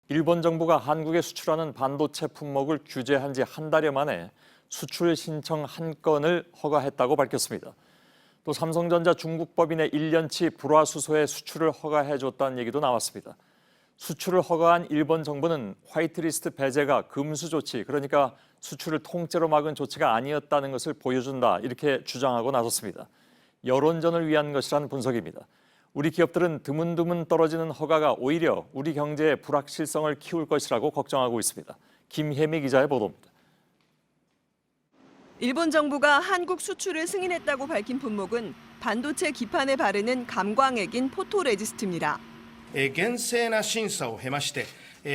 일본 정부가 한국에 수출하는 반도체 품목을 규제한 지 한 달여 만에 수출 신청 한 건을 허가했다고 밝혔습니다. 또 삼성전자 중국법인에 1년치 불화수소의 수출을 허가해줬다는 얘기도 나왔습니다. 수출을 허가한 일본 정부는 화이트리스트 배제가 금수 조치, 그러니까 수출을 통째로 막은 조치가 아니었다는 것을 보여준다, 이렇게 주장하고 나섰습니다. 여론전을 위한 것이라는 분석입니다. 우리 기업들은 드문드문 떨어지는 허가가 오히려 우리 경제의 불확실성을 키울 것이라고 걱정하고 있습니다. 김혜미 기자의 보도입니다. 일본 정부가 한국 수출을 승인했다고 밝힌 품목은 반도체 기판에 바르는 감광액인 포토레지스트입니다. 厳正な審査を経まして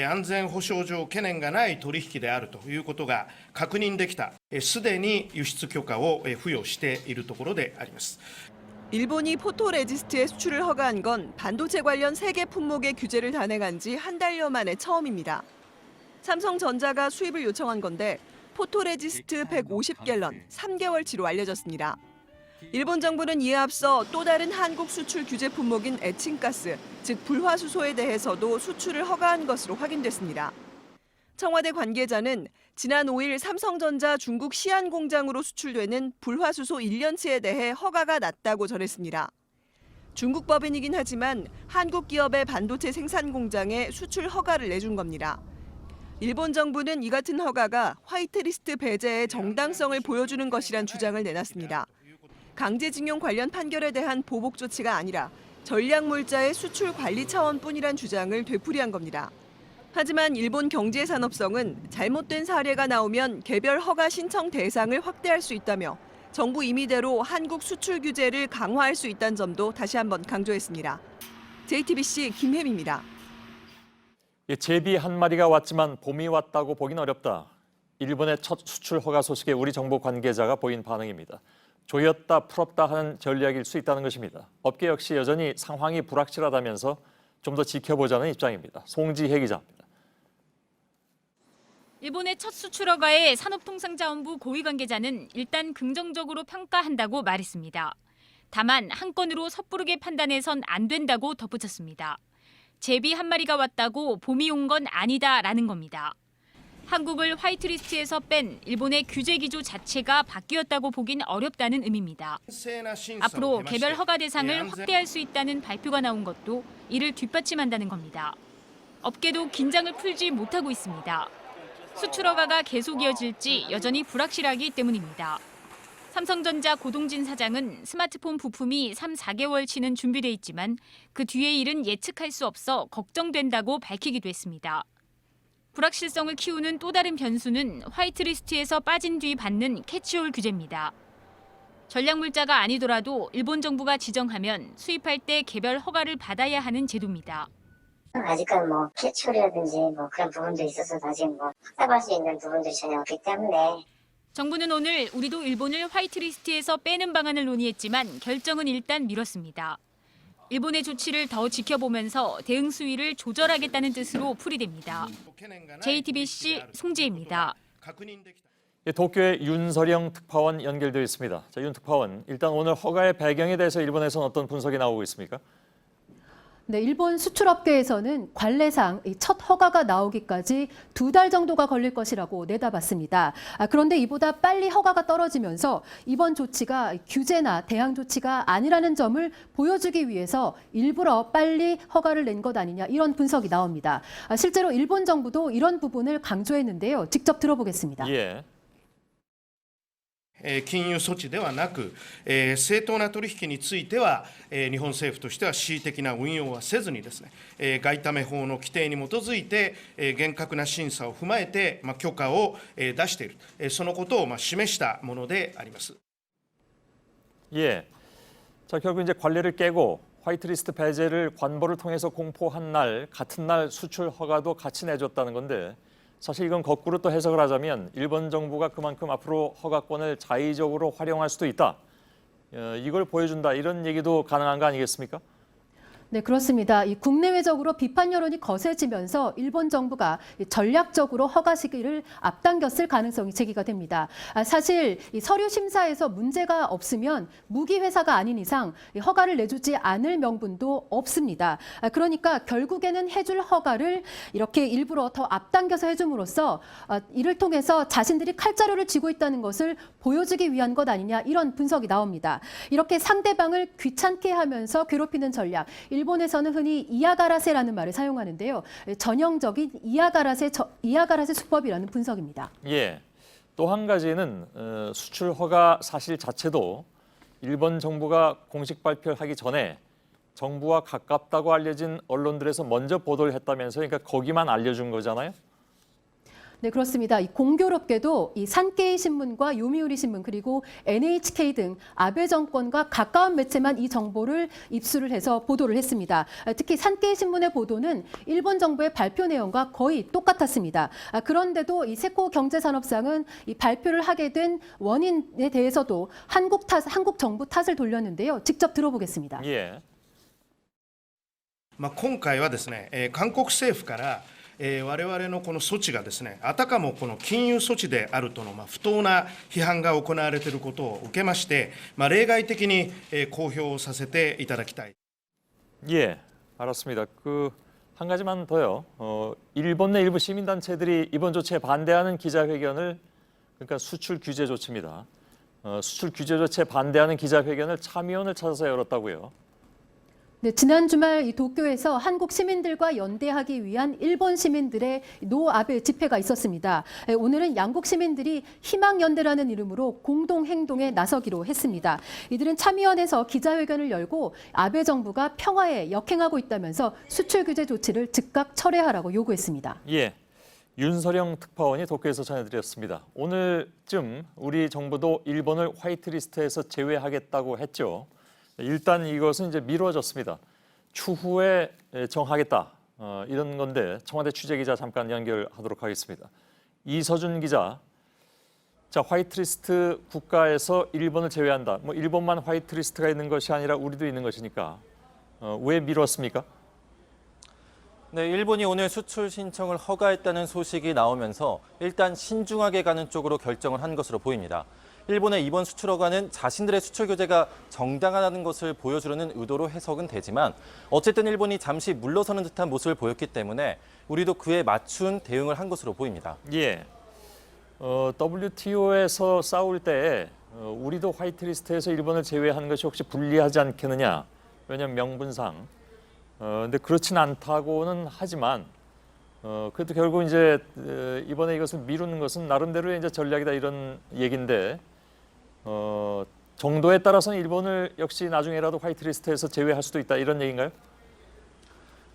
安全保障上懸念がない取引であるということが確認できた、すでに輸出許可を付与しているところであります。 일본이 포토레지스트의 수출을 허가한 건 반도체 관련 세계 품목의 규제를 단행한 지 한 달여 만에 처음입니다. 삼성전자가 수입을 요청한 건데 포토레지스트 150갤런 3개월치로 알려졌습니다. 일본 정부는 이에 앞서 또 다른 한국 수출 규제 품목인 에칭가스, 즉 불화수소에 대해서도 수출을 허가한 것으로 확인됐습니다. 청와대 관계자는 지난 5일 삼성전자 중국 시안 공장으로 수출되는 불화수소 1년치에 대해 허가가 났다고 전했습니다. 중국 법인이긴 하지만 한국 기업의 반도체 생산 공장에 수출 허가를 내준 겁니다. 일본 정부는 이 같은 허가가 화이트리스트 배제의 정당성을 보여주는 것이란 주장을 내놨습니다. 강제징용 관련 판결에 대한 보복 조치가 아니라 전략물자의 수출 관리 차원뿐이란 주장을 되풀이한 겁니다. 하지만 일본 경제산업성은 잘못된 사례가 나오면 개별 허가 신청 대상을 확대할 수 있다며 정부 임의대로 한국 수출 규제를 강화할 수 있다는 점도 다시 한번 강조했습니다. JTBC 김혜미입니다. 제비 한 마리가 왔지만 봄이 왔다고 보긴 어렵다. 일본의 첫 수출 허가 소식에 우리 정부 관계자가 보인 반응입니다. 조였다 풀었다 하는 전략일 수 있다는 것입니다. 업계 역시 여전히 상황이 불확실하다면서 좀 더 지켜보자는 입장입니다. 송지혜 기자입니다. 일본의 첫 수출 허가에 산업통상자원부 고위 관계자는 일단 긍정적으로 평가한다고 말했습니다. 다만 한 건으로 섣부르게 판단해선 안 된다고 덧붙였습니다. 제비 한 마리가 왔다고 봄이 온 건 아니다라는 겁니다. 한국을 화이트리스트에서 뺀 일본의 규제 기조 자체가 바뀌었다고 보긴 어렵다는 의미입니다. 앞으로 개별 허가 대상을 확대할 수 있다는 발표가 나온 것도 이를 뒷받침한다는 겁니다. 업계도 긴장을 풀지 못하고 있습니다. 수출 허가가 계속 이어질지 여전히 불확실하기 때문입니다. 삼성전자 고동진 사장은 스마트폰 부품이 3, 4개월치는 준비돼 있지만 그 뒤의 일은 예측할 수 없어 걱정된다고 밝히기도 했습니다. 불확실성을 키우는 또 다른 변수는 화이트리스트에서 빠진 뒤 받는 캐치홀 규제입니다. 전략물자가 아니더라도 일본 정부가 지정하면 수입할 때 개별 허가를 받아야 하는 제도입니다. 아직은 캐치홀이라든지 그런 부분도 있어서 아직 확답할 수 있는 부분들이 전혀 없기 때문에 정부는 오늘 우리도 일본을 화이트리스트에서 빼는 방안을 논의했지만 결정은 일단 미뤘습니다. 일본의 조치를 더 지켜보면서 대응 수위를 조절하겠다는 뜻으로 풀이됩니다. JTBC 송지혜입니다. 도쿄의 윤서령 특파원 연결되어 있습니다. 자, 윤 특파원, 일단 오늘 허가의 배경에 대해서 일본에서는 어떤 분석이 나오고 있습니까? 네, 일본 수출업계에서는 관례상 첫 허가가 나오기까지 2달 정도가 걸릴 것이라고 내다봤습니다. 그런데 이보다 빨리 허가가 떨어지면서 이번 조치가 규제나 대항 조치가 아니라는 점을 보여주기 위해서 일부러 빨리 허가를 낸 것 아니냐, 이런 분석이 나옵니다. 실제로 일본 정부도 이런 부분을 강조했는데요. 직접 들어보겠습니다. 예. 金融措置ではなく、正当な取引については、日本政府としては恣意的な運用はせずにですね、外為法の規定に基づいて、厳格な審査を踏まえて、許可を出している、そのことを示したものであります。 예. 자, 결국 이제 관례를 깨고 화이트리스트 배제를 관보를 통해서 공포한 날, 같은 날 수출 허가도 같이 내줬다는 건데, 사실 이건 거꾸로 또 해석을 하자면 일본 정부가 그만큼 앞으로 허가권을 자의적으로 활용할 수도 있다. 이걸 보여준다, 이런 얘기도 가능한 거 아니겠습니까? 네, 그렇습니다. 이 국내외적으로 비판 여론이 거세지면서 일본 정부가 전략적으로 허가 시기를 앞당겼을 가능성이 제기가 됩니다. 사실 이 서류 심사에서 문제가 없으면 무기 회사가 아닌 이상 이 허가를 내주지 않을 명분도 없습니다. 그러니까 결국에는 해줄 허가를 이렇게 일부러 더 앞당겨서 해줌으로써 이를 통해서 자신들이 칼자루를 쥐고 있다는 것을 보여주기 위한 것 아니냐 이런 분석이 나옵니다. 이렇게 상대방을 귀찮게 하면서 괴롭히는 전략. 일본에서는 흔히 이야가라세라는 말을 사용하는데요. 전형적인 이야가라세 수법이라는 분석입니다. 예. 또 한 가지는 수출 허가 사실 자체도 일본 정부가 공식 발표를 하기 전에 정부와 가깝다고 알려진 언론들에서 먼저 보도를 했다면서요. 그러니까 거기만 알려준 거잖아요. 네, 그렇습니다. 공교롭게도 이 산케이 신문과 요미우리 신문 그리고 NHK 등 아베 정권과 가까운 매체만 이 정보를 입수를 해서 보도를 했습니다. 특히 산케이 신문의 보도는 일본 정부의 발표 내용과 거의 똑같았습니다. 그런데도 이 세코 경제산업상은 이 발표를 하게 된 원인에 대해서도 한국 정부 탓을 돌렸는데요. 직접 들어보겠습니다. 예. 今回はですね、韓国政府から我々のこの措置がですね、あたかもこの金融措置であるとの不当な批判が行われていることを受けまして、例外的に公表させていただきたい。 예, 알았습니다. 한 가지만 더요. 일본 내 일부 시민단체들이 이번 조치에 반대하는 기자회견을, 그러니까 수출 규제 조치입니다. 수출 규제 조치에 반대하는 기자회견을 참의원을 찾아서 열었다고요. 네, 지난 주말 이 도쿄에서 한국 시민들과 연대하기 위한 일본 시민들의 노 아베 집회가 있었습니다. 오늘은 양국 시민들이 희망연대라는 이름으로 공동 행동에 나서기로 했습니다. 이들은 참의원에서 기자회견을 열고 아베 정부가 평화에 역행하고 있다면서 수출 규제 조치를 즉각 철회하라고 요구했습니다. 예, 윤서령 특파원이 도쿄에서 전해드렸습니다. 오늘쯤 우리 정부도 일본을 화이트리스트에서 제외하겠다고 했죠. 일단 이것은 이제 미뤄졌습니다. 추후에 정하겠다 이런 건데 청와대 취재기자 잠깐 연결하도록 하겠습니다. 이서준 기자, 자 화이트리스트 국가에서 일본을 제외한다. 일본만 화이트리스트가 있는 것이 아니라 우리도 있는 것이니까 왜 미뤘습니까? 네, 일본이 오늘 수출 신청을 허가했다는 소식이 나오면서 일단 신중하게 가는 쪽으로 결정을 한 것으로 보입니다. 일본의 이번 수출 허가는 자신들의 수출 규제가 정당하다는 것을 보여주려는 의도로 해석은 되지만 어쨌든 일본이 잠시 물러서는 듯한 모습을 보였기 때문에 우리도 그에 맞춘 대응을 한 것으로 보입니다. 예, WTO에서 싸울 때 우리도 화이트리스트에서 일본을 제외한 것이 혹시 불리하지 않겠느냐? 왜냐하면 명분상. 근데 그렇진 않다고는 하지만 그래도 결국 이제 이번에 이것을 미루는 것은 나름대로의 이제 전략이다 이런 얘기인데 정도에 따라서는 일본을 역시 나중에라도 화이트리스트에서 제외할 수도 있다 이런 얘기인가요?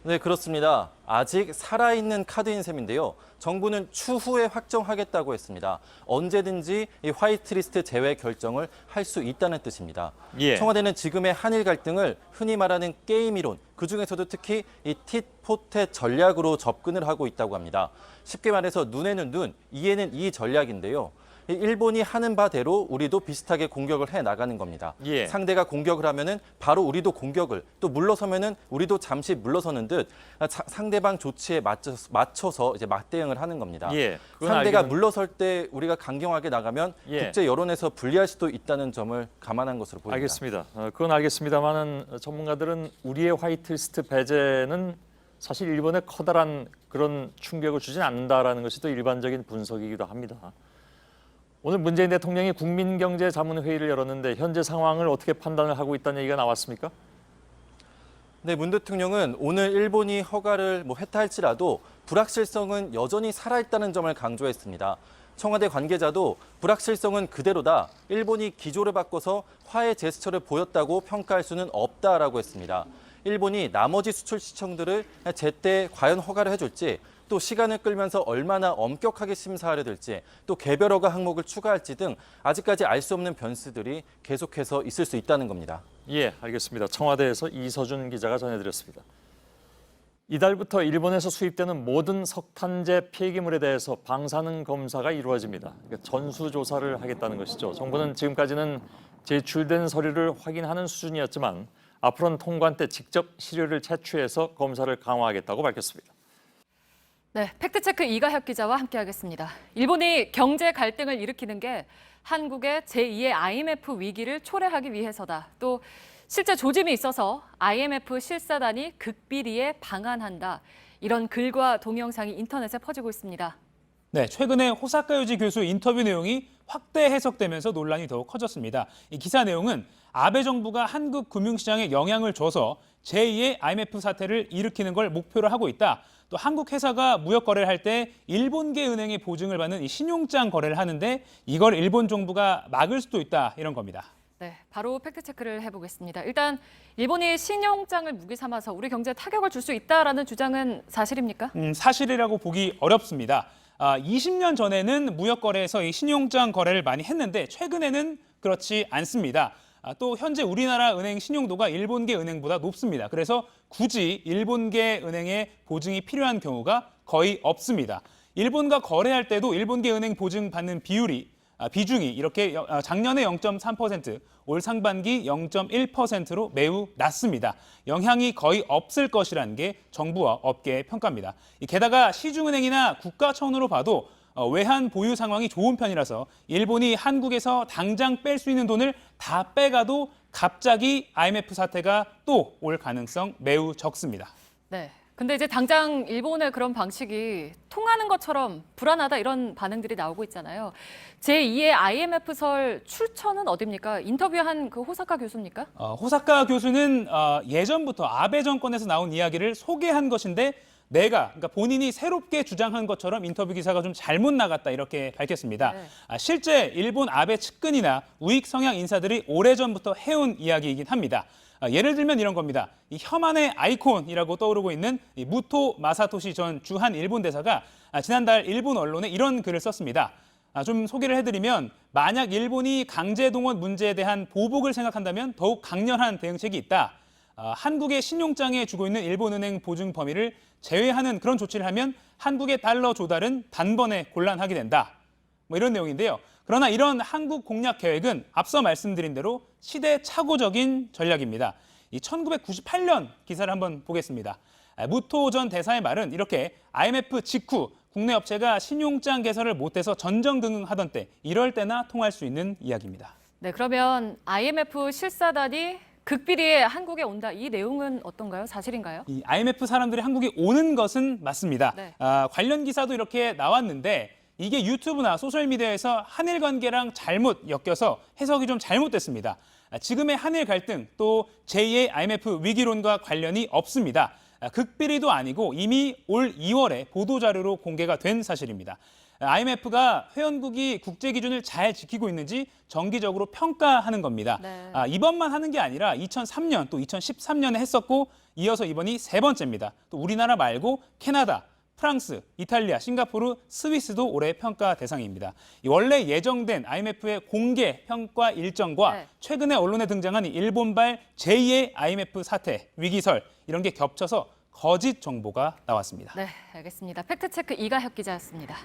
네, 그렇습니다. 아직 살아있는 카드인 셈인데요. 정부는 추후에 확정하겠다고 했습니다. 언제든지 이 화이트리스트 제외 결정을 할 수 있다는 뜻입니다. 예. 청와대는 지금의 한일 갈등을 흔히 말하는 게임 이론, 그중에서도 특히 이 tit-for-tat 전략으로 접근을 하고 있다고 합니다. 쉽게 말해서 눈에는 눈, 이에는 이 전략인데요. 일본이 하는 바대로 우리도 비슷하게 공격을 해 나가는 겁니다. 예. 상대가 공격을 하면은 바로 우리도 공격을, 또 물러서면은 우리도 잠시 물러서는 듯 상대방 조치에 맞춰서 이제 맞대응을 하는 겁니다. 예, 그건 상대가 알기는- 물러설 때 우리가 강경하게 나가면 예. 국제 여론에서 불리할 수도 있다는 점을 감안한 것으로 보입니다. 알겠습니다. 그건 알겠습니다만은 전문가들은 우리의 화이트리스트 배제는 사실 일본에 커다란 그런 충격을 주진 않는다라는 것이 또 일반적인 분석이기도 합니다. 오늘 문재인 대통령이 국민경제자문회의를 열었는데 현재 상황을 어떻게 판단을 하고 있다는 얘기가 나왔습니까? 네, 문 대통령은 오늘 일본이 허가를 회타할지라도 불확실성은 여전히 살아있다는 점을 강조했습니다. 청와대 관계자도 불확실성은 그대로다. 일본이 기조를 바꿔서 화해 제스처를 보였다고 평가할 수는 없다라고 했습니다. 일본이 나머지 수출 시청들을 제때 과연 허가를 해줄지, 또 시간을 끌면서 얼마나 엄격하게 심사하려 들지, 또 개별 허가 항목을 추가할지 등 아직까지 알 수 없는 변수들이 계속해서 있을 수 있다는 겁니다. 예, 알겠습니다. 청와대에서 이서준 기자가 전해드렸습니다. 이달부터 일본에서 수입되는 모든 석탄재 폐기물에 대해서 방사능 검사가 이루어집니다. 그러니까 전수조사를 하겠다는 것이죠. 정부는 지금까지는 제출된 서류를 확인하는 수준이었지만 앞으로는 통관 때 직접 시료를 채취해서 검사를 강화하겠다고 밝혔습니다. 네, 팩트체크 이가혁 기자와 함께하겠습니다. 일본이 경제 갈등을 일으키는 게 한국의 제2의 IMF 위기를 초래하기 위해서다. 또 실제 조짐이 있어서 IMF 실사단이 극비리에 방한한다. 이런 글과 동영상이 인터넷에 퍼지고 있습니다. 네, 최근에 호사카 요지 교수 인터뷰 내용이 확대 해석되면서 논란이 더욱 커졌습니다. 이 기사 내용은 아베 정부가 한국 금융시장에 영향을 줘서 제2의 IMF 사태를 일으키는 걸 목표로 하고 있다. 또 한국 회사가 무역 거래를 할 때 일본계 은행의 보증을 받는 이 신용장 거래를 하는데 이걸 일본 정부가 막을 수도 있다 이런 겁니다. 네, 바로 팩트체크를 해보겠습니다. 일단 일본이 신용장을 무기 삼아서 우리 경제에 타격을 줄 수 있다라는 주장은 사실입니까? 사실이라고 보기 어렵습니다. 20년 전에는 무역 거래에서 이 신용장 거래를 많이 했는데 최근에는 그렇지 않습니다. 또 현재 우리나라 은행 신용도가 일본계 은행보다 높습니다. 그래서 굳이 일본계 은행의 보증이 필요한 경우가 거의 없습니다. 일본과 거래할 때도 일본계 은행 보증 받는 비중이 이렇게 작년에 0.3%, 올 상반기 0.1%로 매우 낮습니다. 영향이 거의 없을 것이라는 게 정부와 업계의 평가입니다. 게다가 시중은행이나 국가청으로 봐도 외환 보유 상황이 좋은 편이라서 일본이 한국에서 당장 뺄 수 있는 돈을 다 빼가도 갑자기 IMF 사태가 또 올 가능성 매우 적습니다. 네. 근데 이제 당장 일본의 그런 방식이 통하는 것처럼 불안하다 이런 반응들이 나오고 있잖아요. 제2의 IMF설 출처는 어디입니까? 인터뷰한 그 호사카 교수입니까? 호사카 교수는 예전부터 아베 정권에서 나온 이야기를 소개한 것인데 그러니까 본인이 새롭게 주장한 것처럼 인터뷰 기사가 좀 잘못 나갔다 이렇게 밝혔습니다. 네. 실제 일본 아베 측근이나 우익 성향 인사들이 오래전부터 해온 이야기이긴 합니다. 예를 들면 이런 겁니다. 이 혐한의 아이콘이라고 떠오르고 있는 이 무토 마사토시 전 주한 일본 대사가 지난달 일본 언론에 이런 글을 썼습니다. 좀 소개를 해드리면 만약 일본이 강제동원 문제에 대한 보복을 생각한다면 더욱 강렬한 대응책이 있다. 한국의 신용장에 주고 있는 일본은행 보증 범위를 제외하는 그런 조치를 하면 한국의 달러 조달은 단번에 곤란하게 된다. 이런 내용인데요. 그러나 이런 한국 공략 계획은 앞서 말씀드린 대로 시대착오적인 전략입니다. 이 1998년 기사를 한번 보겠습니다. 무토 전 대사의 말은 이렇게 IMF 직후 국내 업체가 신용장 개설을 못해서 전전긍긍하던 때 이럴 때나 통할 수 있는 이야기입니다. 네, 그러면 IMF 실사단이 극비리에 한국에 온다. 이 내용은 어떤가요? 사실인가요? 이 IMF 사람들이 한국에 오는 것은 맞습니다. 네. 관련 기사도 이렇게 나왔는데 이게 유튜브나 소셜미디어에서 한일 관계랑 잘못 엮여서 해석이 좀 잘못됐습니다. 지금의 한일 갈등 또 제2의 IMF 위기론과 관련이 없습니다. 극비리도 아니고 이미 올 2월에 보도자료로 공개가 된 사실입니다. IMF가 회원국이 국제 기준을 잘 지키고 있는지 정기적으로 평가하는 겁니다. 네. 이번만 하는 게 아니라 2003년 또 2013년에 했었고 이어서 이번이 세 번째입니다. 또 우리나라 말고 캐나다, 프랑스, 이탈리아, 싱가포르, 스위스도 올해 평가 대상입니다. 원래 예정된 IMF의 공개 평가 일정과 네. 최근에 언론에 등장한 일본발 제2의 IMF 사태, 위기설 이런 게 겹쳐서 거짓 정보가 나왔습니다. 네, 알겠습니다. 팩트체크 이가혁 기자였습니다.